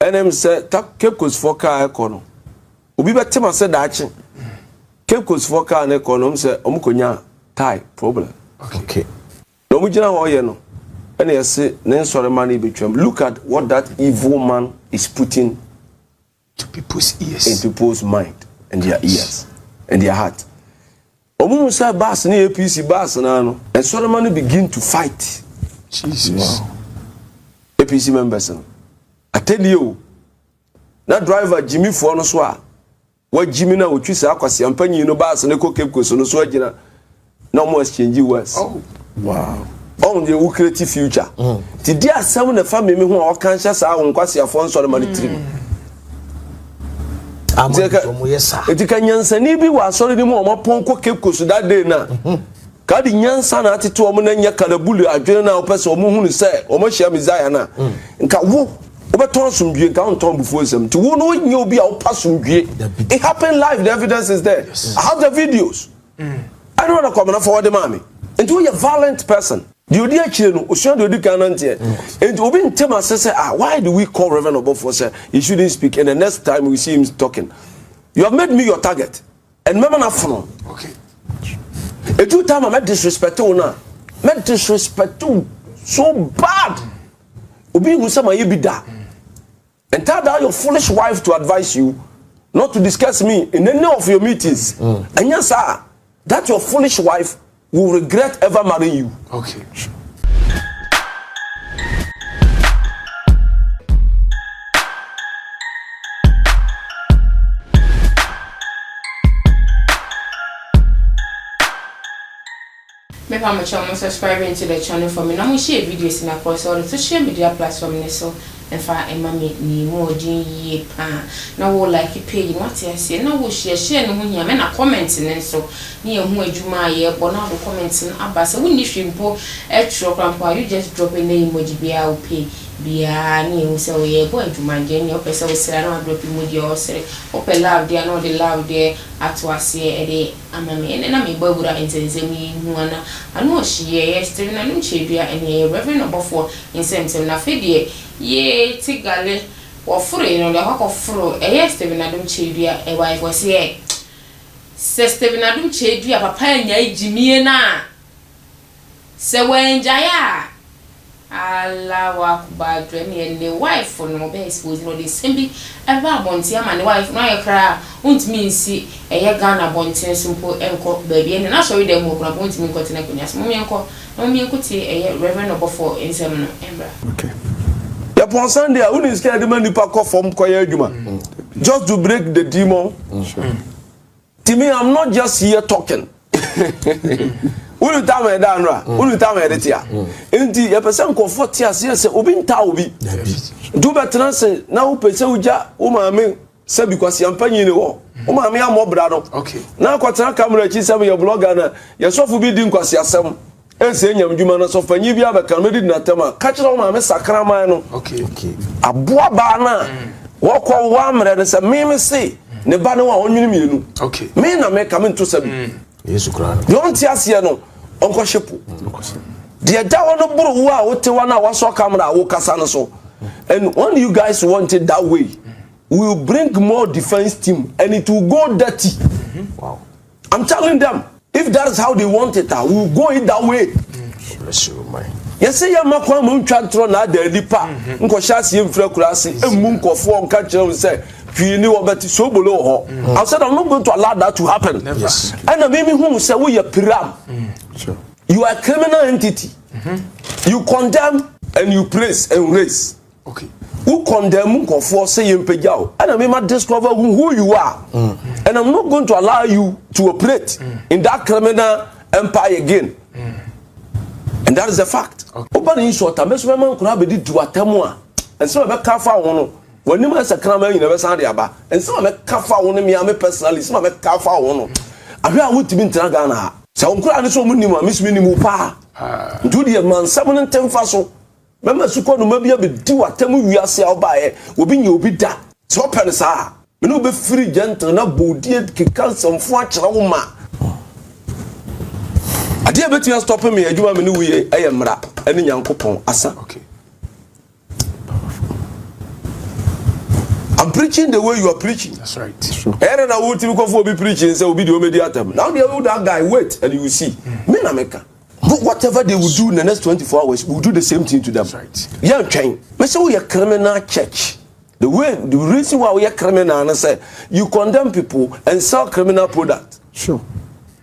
enem say Cape Coast for car ekono obi betem ase daachi Cape Coast for car na ekono say omukonya tie problem okay no mu gina ho ye no ene yese ne nsore man e betwam look at what that evil man is putting to people's ears in people's mind and their ears and their heart omu say bass na APC bass na no nsore man begin to fight Jesus wow. APC members no I tell you na driver Jimmy for no so a wa Jimmy na otwisa akwase ampanyi no bass na ko Cape Coast no so agina na mo exchange words oh wow on the creative future ti dia asem na fa me ho a okan hye sa ho nkwase afo nsore ma trim etika nyansani bi wa asore ni mo mapon ko Cape Coast that day na ka di nyansa na atete o mo na nya kalabulu adwene na opese o mo hunu se o mo hia Messiah na nka wo obeton sumdue nka onton before sem ti wo no nya obi a wo pasumdue it happened live, the evidence is there. Yes. I have the videos. I don't want to come for the mommy and you a violent person. The Odia Chino, Ocean the Canantia, and Obi Tema says, why do we call Reverend Obofour? Say he shouldn't speak, and the next time we see him talking, you have made me your target. And Mama Nafano. Okay. A two time I met disrespect now. Met disrespect so bad. Obi Musama Yibida. And tell that your foolish wife to advise you not to discuss me in any of your meetings. And yes, sir, that your foolish wife will regret ever marrying you. Okay. Maybe I'm subscribing to the channel for me. Now we share videos in across all the social media platforms. So if I am me more ye pa now we like page what I say now we share no here me na commenting so near who adwuma ye but now the commenting abasa we need shimpo extra crampo you just drop a name emoji bia pay bia ni who say we boy adwuma je ni opese we sira na drop emoji or say open love there no the love there at was here e dey amame and na me gbagura intense mi hu ana anu ohie yesterday na no chedua ene Reverend Obofour insem na fedie ye Tvgh Obofour no le hakoforo yesterday na Adom Kyei Duah e wife was here sister na Adom Kyei Duah papa anya ijimie na se wenjaya Allah wa kubadwe ni wife no be expose no the same be ever abonti ama ni wife no yekra untimi nsi eye Ghana bonti simple enko baby na so we dem mo kuna untimi nko tena kunya so mo yenko ti eye Reverend Obofour ensem no embra okay ya pon Sunday a uni scared the man nipa ko form koya adwuma just to break the demon. To me, I'm not just here talking. Unu tama e da nra unu tama e detia enti ye pese comfort ya se obi nta obi do betra se na wo pese uja wo maame se because yampanyi ne wo wo maame amobra no okay na kwatena camera chi se ye blogger na ye sofu bi di nkwasi asem ense nyam djuma na sofanyi bi abeka no di na tema ka kire wo maame sakraman no okay aboa ba na wo ko wo amre ne se me se ne ba ne wa onwini mienu okay me na me ka me nto sabi Yesu Christ. Don't see no onko shepu. The dawa no buru wa wote wana waso camera wo kasa no so. And when you guys want it that way, we will bring more defense team and it will go dirty. Wow. I'm telling them, if that is how they want it, we will go it that way. Bless you, man. Yes, ya makwa mu ntwantro na da lipa. Nko hyase mfra kurase emu nkofo nka kire say Fini wabati sobolo ho. I said I'm not going to allow that to happen. Yes. And I made me who say we are piram. Sure. You are a criminal entity. You condemn and you praise and raise. Okay. Who condemn for saying pejao. And I may discover who you are. And I'm not going to allow you to operate in that criminal empire again. And that is a fact. Open in short, I'm just remember could have been to a temwa. And so I can't find when you must come in the Western Aba, and some of Kafa one me, I'm personally, some of Kafa one. I really want to be in Tragana. So I'm crying so many miss minimum pa. Do the man 7 and 10 faso. Remember, so called maybe a bit do what tell we are sell by will be you be that. So pensa. You know, be free gentle, not body, kick some fwatch woman. I dare bet you stopping me, you want me to I am rap, and in young coupon, asa. Okay. I'm preaching the way you are preaching. That's right. And I will be preaching, so will be the immediate time. Now they will that guy wait and you will see. Me na meka. But whatever they will do in the next 24 hours, we'll do the same thing to them. That's right. Yeah, train. Me say we are criminal church. The reason why we are criminal, I say you condemn people and sell criminal product. Sure.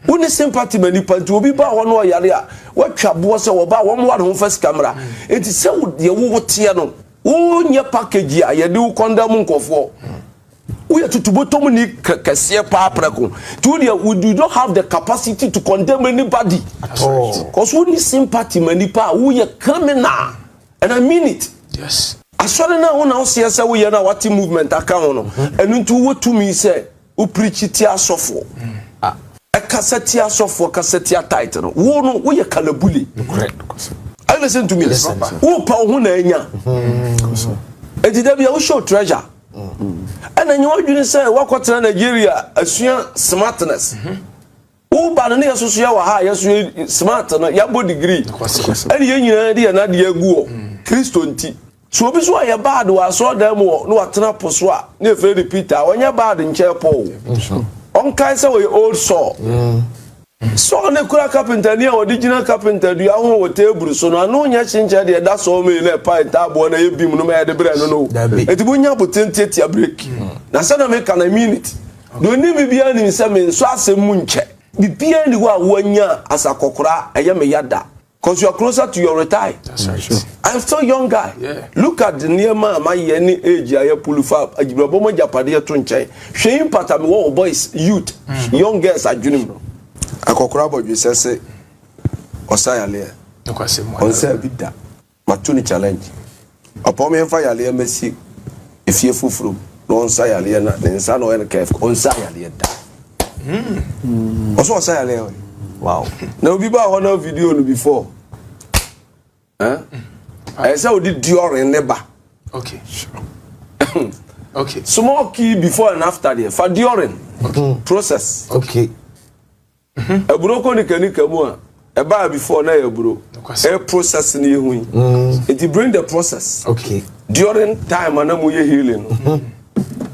When the sympathy many people to be ba one way area, what trouble say about one more first camera. It is so the what no. Oh, your package here, you do condemn for. We are to bottom ni kese pa preko. We do not have the capacity to condemn anybody. Because we need sympathy many pa we are criminal. And I mean it. Yes. As far as now see say we are now what movement account and into what to me say who preach it here suffer. A cassette suffer cassette title. No we are kalabuli. Correct. I listen to me. Who pa hu na enya. E did there be a show treasure. And then you want to say what kwatra Nigeria asua smartness. Who ba na yeso ya wa ha yeso smart na ya bo degree. And you nyina dey na dey agu o. Kristo nti. So obi so ya bad wa so dem wo no atena poso a na e fe repeater onya bad nche po. On kai say we old saw. So ne kura carpenter ni original carpenter du ahun wo table so no anu nya chincha de da so me le pa table na ebim no me de bre no etibu nya potenti tia break na say na me can I mean it do ni bibia ni say me so asem mu nche bibia ni wo awanya asakokora eye me yada cause you are closer to your retire. That's right. Sure. I'm still young guy. Yeah. Look at the near man my any age aye pulufa ajibrabo mo japade to nche hwe impata me wo boys youth young girls adwunim akokora bodwe sese osayale onse bida matuni challenge opome enfa yale mesi efie fufuru no osayale na nsa no en kef osayale da oso osayale wow na obi ba ho na video no before I say we did during never. Okay, sure. Okay. Small key before and after there for during process. Okay. A broko ni kanika mu a e ba before na e bro e process ni hu it bring the process. Okay. During time na mu ye healing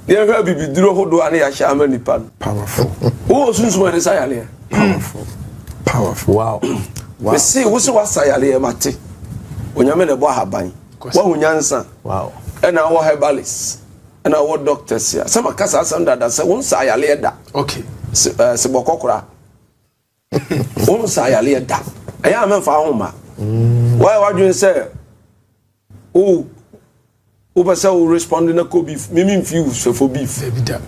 there have be duro hodo ani ya sha manipa Powerful. Who sunsun ni sayale Powerful. Wow. We see wo so wasayale e mate onyame ne bo haban wa hunyansa Wow. and our herbalist and our doctors here some kasa sanda da say won sayale da Okay. se bokokora won sayale da aya amfa homa why wadwen say o pesa o respond na ko beef me infuse for beef Ebida.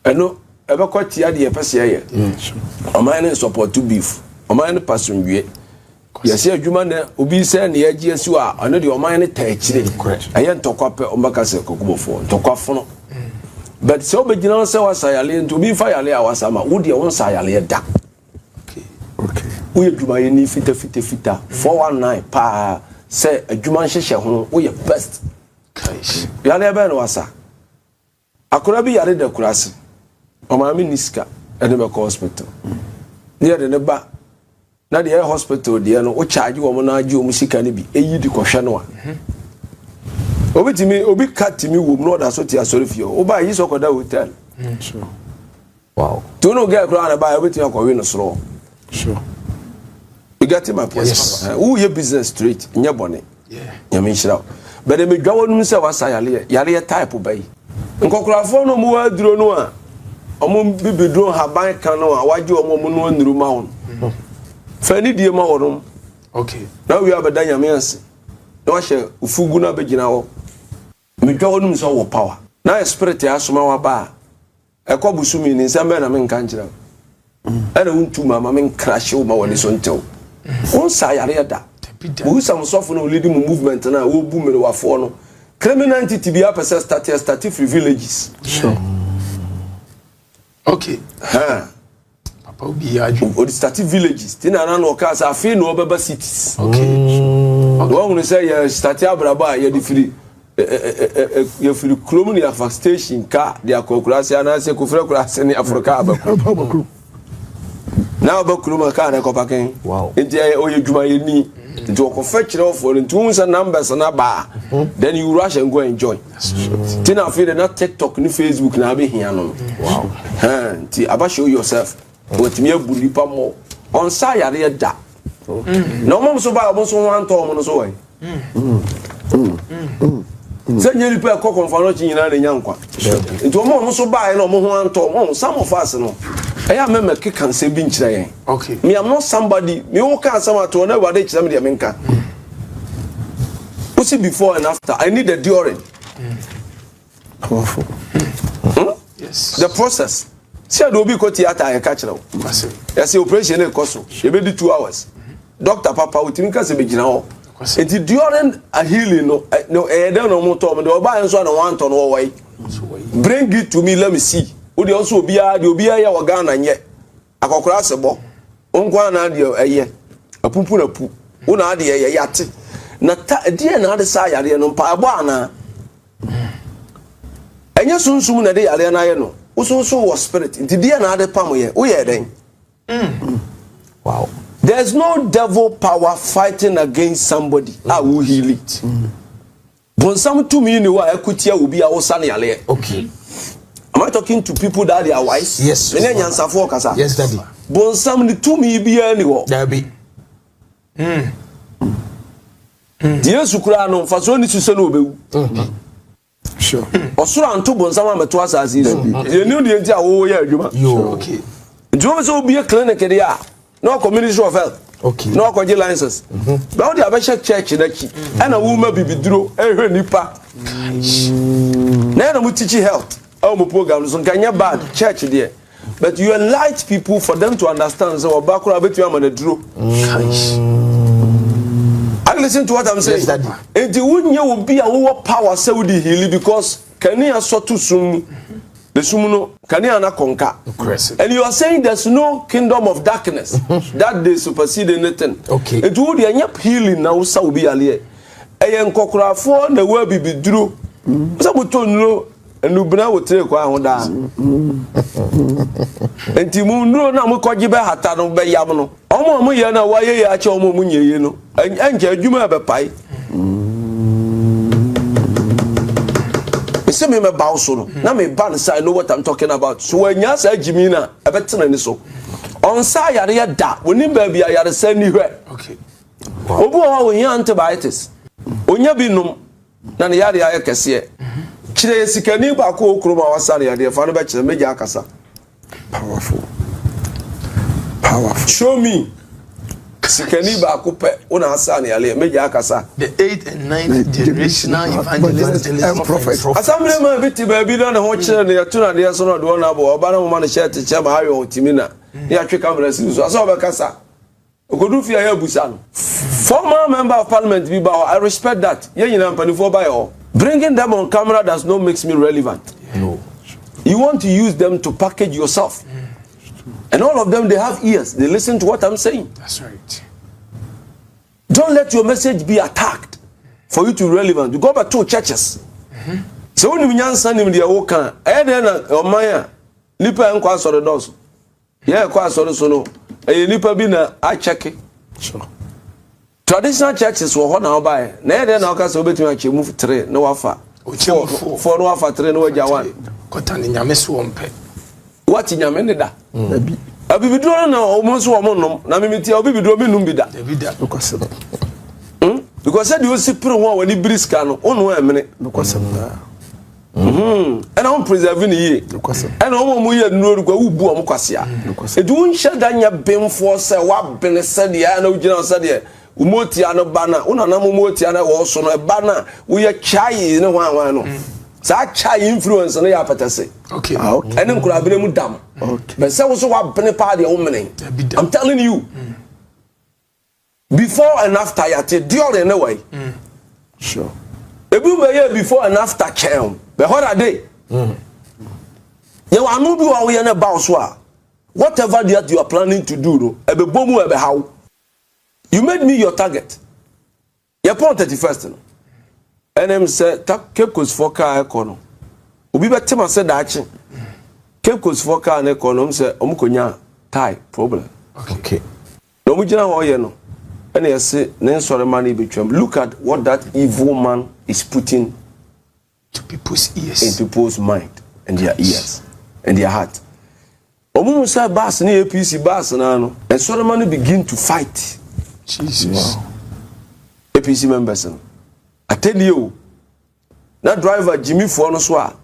eno ebe kwatia de pesa ye Sure. oman support to beef oman pasonwie yesi adwuma na obi se na yaji asu a ono de oman ne taachire aye ntokwa pe ombaka se kokobofo ntokwa fono but so begina se wasayale nto bi fa yale a wasama wo de won sayale da Okay. wo adwuma ye ni fita 419 pa se adwuma nhyehyɛ ho wo ye best Kaish. yale be no wasa akora bi yare da kurase omami niska ene be hospital ne de ne ba na the hospital there no o charge wo na agi o musika ne bi eyi di kohwe no a obi cut me wo no da so ti asori fie o ba yi so koda hotel Sure. wow to no get kro na ba obetimi akọwe no soro Sure. you get my point. Yes. Who your business straight nya bone Yeah. nyame nhira but me dwawo no se wasa yale type bai nkokrafo no mu aduro no a omo bibidro haban kan no a waje omo mu no nuru ma won fani die ma worum Okay. na wi abada nyame anse na wa hye ufugu na begina ho me dwawo no so wo power na spirit ya soma wa ba ekobusu mi ni nsambe na me nka nkyira ana untu mama me crash wo ma woni so ntew on sa yare da wo sam sofo no lead mu movement na wo bu mere wafo no criminal entity bi apesa start free villages. Sure. Okay. Ha Papa obi aju. o start villages tina na no ka sa afi no obeba cities. Okay. Wo hunu say ya start abraba ya di free ya free krom ni afa station ka dia kokurase na se kufre kurase ni Africa abaku na oba krom ka na ko paken Wow. enti o ye dwuma ye ni Nti okofa kire ofo nti won say numbers na ba then you rush and go enjoy. Tina feel na TikTok ni Facebook na be hia no. Wow. Nti aba show yourself. But me abuli pa mo on sa yare da. No mom so ba obo so wan to mo no so wai. Se nyeli pe ko konfano chi nyina na nyankwa. Nti omo no so ba no mo ho anto mo some of us no. Eya me make kan se bi nchira yen. Okay. Me am not somebody me wo kan some ato na wade chira me de menka. Pussy before and after. I need the during. Powerful. Yes. The process. See I do be ko theater I catch now. Yes, operation e koso. E be 2 hours. Doctor papa utimi ka se be gina ho. It during a healing no don't know more time. The oba enso na want on no way. Bring it to me, let me see. Wo de also bia de obi ya waga na nye. Akokora sebo. Onkwa na de eye. Apumpu na pu. Wo na de eye yate. Na ta de na de sa yare no pa abo ana. Enye sunsum na de yare na ye no. Wo sunsun wo spirit. Nti de na de pam ye. Wo ye den. Wow. There's no devil power fighting against somebody. I will heal it. But some to me no ekutia will be our son yale. Okay. Am I talking to people that they are wise? Yes. Yes, daddy. But some to me be anywhere. There be. Dear Sukra no faso ni su no be. Sure. Osura anto bon sama meto asase is. You know the ntia wo ya adwuma. Yo. Okay. Do so be a clinic there. No community of health. Okay. No kwaje licenses. But the abesha church na chi. And a woman bibiduro ehwe nipa. Na mu teach health. Our program so kanya bad church there. But you enlighten people for them to understand so obakura betu am na duro. I listen to what I'm saying. Yes, and the wunye will be a power say with the healing because kania so to sum the sumuno kania na konka. And you are saying there's no kingdom of darkness that they supersede anything. Okay. And would the healing now sa will be ali. Eyen kokrafo na we bibiduro. So butonlo enu bina wotre kwa hoda. Enti mu nuro na mu koje be hata no be yam no. Omo ye na waye ya che omo mu nyeye no. Enje adwuma be pai. Ese me ba so no. Na me ba no say I know what I'm talking about. So anya sa agimi na e be tena ni so. On sa yare ya da. Woni ba bia yare sa ni hwe. Okay. Obu o hia antibiotics. Onya bi num na ne yare ya kese. Chire sikani ba ko okroma wasare yare fa no be chire meja akasa. Powerful. Powerful. Show me. Sikani ba ko pe una asane yare meja akasa. The 8th and 9th generational evangelist and prophet. Asamble ma biti ba bi na ho chire ne yatuna de so no do na bo oba na mo ma ne shirt che ma ayo timina. Ne atwe camera si so asa oba kasa. Okodu fi ya busa no. Former member of parliament bi ba I respect that. Ye nyina mpanifo ba yo. Bringing them on camera does not make me relevant. No. You want to use them to package yourself. And all of them, they have ears. They listen to what I'm saying. That's right. Don't let your message be attacked for you to be relevant. You go back to churches. So when you send him the wokan, then Omaya, Nipa and Kwa Soro Dos. Yeah, Kwa Soro Sono. A Nipa Bina, I check it. Sure. Traditional churches were now by. Then I'll cast over to actually move 3, no offer. 4 no offer 3, no Jawan. Kotani Nyameswampe. What in your menida? I be drawn now almost 1 month. Namimiti, I'll be drawing Numbida. Because said you see pro one when he briscano, on 1 minute. And I'm preserving ye. And I'm we had no go ubu amukasia. It won't shut down your beam for say what been said the no general said here. Umotiano banner, Unanamu Motiana also no banner. We are chai in a one. Sa chai influence on the apatase. Okay. And then could have been dam. But so also what party opening. I'm telling you. Before and after yate during the way. Sure. Before and after came. But what are they? You are not doing we are about so. Whatever that you are planning to do, ebe bomu ebe how. You made me your target. You point 31st. And I'm say Cape Coast for car econo. Obi be tema say dachi. Cape Coast for car econo say omukonya tie problem. Okay. No mu gina ho ye no. and I say sorry money between. Look at what that evil man is putting to people's ears, in people's mind and their ears and their heart. Omu say bass ni APC bass na no, and sorry money begin to fight. Jesus. Wow. APC members. I tell you, that driver Jimmy for no so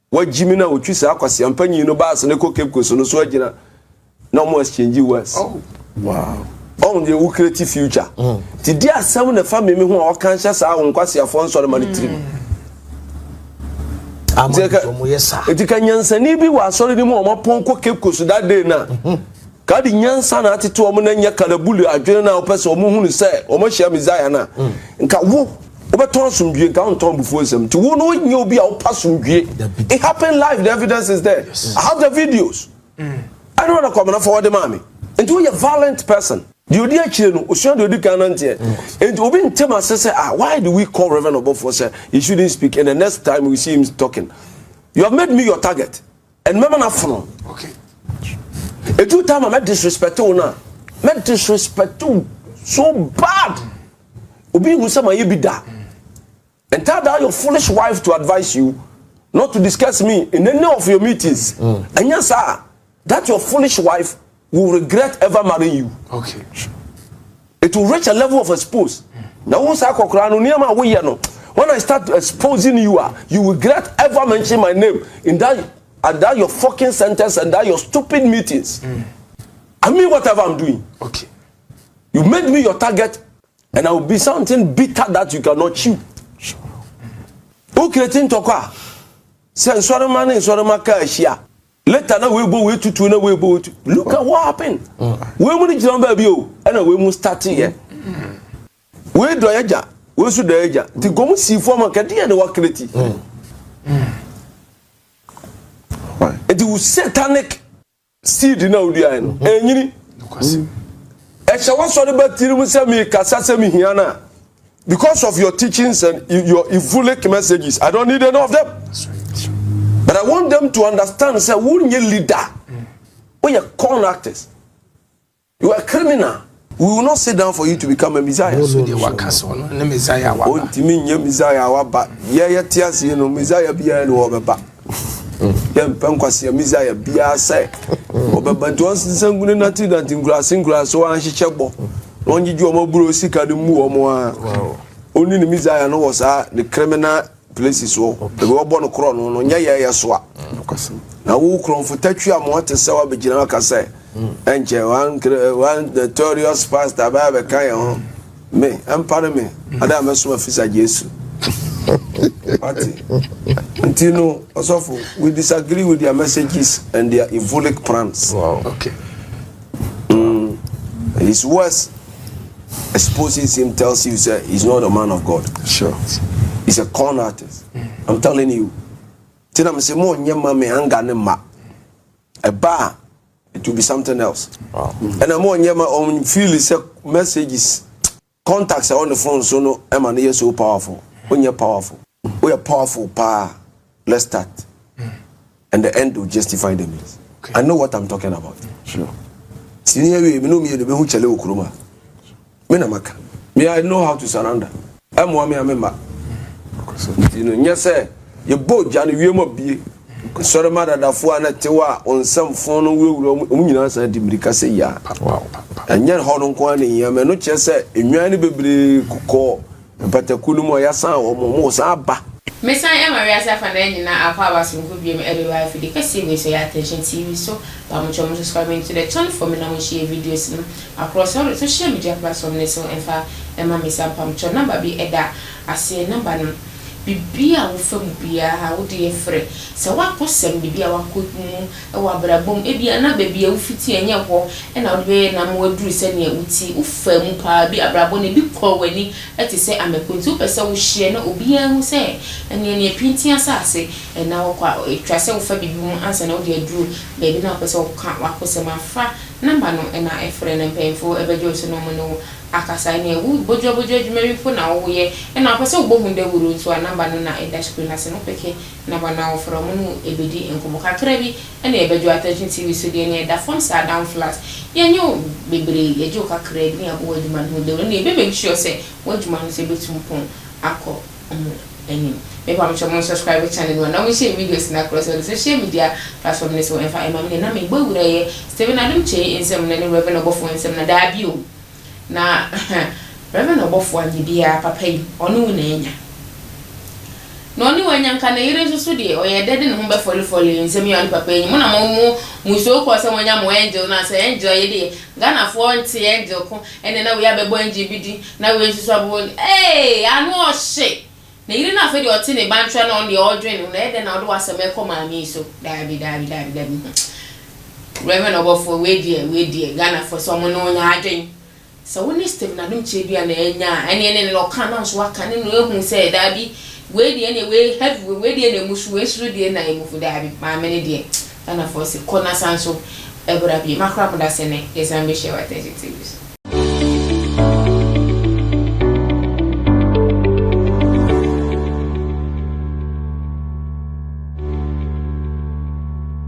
what Jimmy na utwi say akwase ampanyi no bass ne ko Cape Coast no so agina no more exchange words. Oh, wow. On the creative future. Ti dia asem na family me ho a kan hye sa wonkwase afo nso ma ne trim. Eti kan nyansani bi wa asori ni mu o mapon ko Cape Coast that day na. Ka di nyansa na atete o mo na nya kalabulu adwene na opese o mo hunu se o mo hia Messiah na. Nka wo obeton sumdue nka on ton before sem. Ti wo no nya obi a wo pasumdue. It happened live, the evidence is there. Yes. I have the videos. I don't want to come for the mommy. And you are a violent person. The idea children, Ocean do canante. And Obi Tema says, why do we call Reverend Obofour say he shouldn't speak? And the next time we see him talking, you have made me your target. And remember na phone. Okay. A two time I met disrespect now. Met disrespect so bad. Obi Usama Yebida. And tell that your foolish wife to advise you not to discuss me in any of your meetings. And yes, sir, that your foolish wife will regret ever marrying you. Okay. It will reach a level of expose. Now, when I start exposing you, you will regret ever mention my name in that your fucking sentence and that your stupid meetings. I mean whatever I'm doing. Okay. You made me your target, and I will be something bitter that you cannot chew. Who creating tokwa? Say sorry man, sorry maka shia. Later na we go we to na we go to. Look at what happened. We money jump baby o, and we must start here. We do eja, we su do eja. Ti go see for man kadi na wa create. It was satanic seed na odi ay no. Enyini. E sha wa so de batiri mu se mi kasa se mi hia na. Because of your teachings and your evilic messages, I don't need any of them. That's right. But I want them to understand, say, who is leader? We are con actors. You are a criminal. We will not sit down for you to become a Messiah. So they work as one. The Messiah. Oh, Timmy, Messiah, but yeah, tears, you know, Messiah be a over back. Then Penquasia, Messiah be a say. But once the sun would not do that in grass, so I should check. Only you more bro sick at the more. Only the Messiah knows the criminal places. So the war born a crown on ya swap. Now, who crown for Tetria Monte Sawa Begina Casse? And one notorious pastor about a kayan. Me, and pardon me. Adam Mesuma Fisa Jesu. Until no, also we disagree with their messages and their evilic plans. Wow. Okay. His words exposes him, tells you say he's not a man of God. Sure. He's a con artist. I'm telling you. Tina me say mo nyema me hanga ne ma. A bar, it will be something else. Wow. And I'm more nyema on feel is messages, contacts on the phone so no emma so powerful. When you're powerful. We are powerful power. Let's start. And the end will justify the means. Okay. I know what I'm talking about. Sure. Senior we know me the who chale okroma. Me na maka. Me I know how to surrender. I'm one me amemba. You know, yes sir. You both Johnny we mo bie. Sorry mother da fo na tewa on some phone we nyina say di mirika say ya. Wow. And yen ho no kwa ne ya me no che say enwan ne bebre kokko. Patakulu mo ya san o mo sa ba. Me san e Maria sa fa na nyina akwa abaso nko biem e live di ka see we say attention TV so ba mo chom subscribe to the channel for me na mo share videos no across all social media platforms so en fa e ma me san pam cho number bi e da ase number no bibia wo fam bia ha wo de efre se wa kosem bibia wa komu e wa brabom e bia na bibia wo fiti enye ho e na wo be na mo aduru se ne uti wo fam pa bi abrabo ne bi ko wani e te se amekontu pese wo hie na obia hu se ene ne pinti asase e na wo kwa twa se wo fa bibi mu ansa na wo de aduru be bi na pese wo ka wa kosem afa number no na e friend and painful e bejo so no mo no akasa ni e bojo adwuma fo na wo ye e na apese wo hunde wuru so number no na e dash screen na se no peke number na wo from no e bedi enkomo kakra bi e na e bejo attention TV so de ni e da phone sa down flat ye nyo bebre ye jo kakra bi na wo adwuma no de no e be make sure say wo adwuma no se betum pon akọ any maybe I'm sure subscribe to channel one now we share videos na across the social media platform so and for my na me gbo wura ye Steven Adom Kyei nsem na Reverend Obofour nsem na da bio na Reverend Obofour anye bia papa yi onu na enya no ni wanya nka na yire susu de oye dede ne ho be foli nsem ya papa yi mo na mo so ko se wanya mo angel na se angel ye de Ghana for nti angel ko ene na we abebo angel bidi na we susu abo anu o she na yiri na afedi oti ne bantwa na on the ordering na ede na odo aseme ko ma mi so dabi Reverend Obofour we die Ghana for someone no nya adwen so woni Steven Adom Kyei Duah na enya ene no kan na so aka ne no ehun se dabi we die ne we heavy we die ne musu we suru die na emufu dabi ma me ne die Ghana for se kona sanso ebra bi makra mo da se ne exambe share wa Tvgh.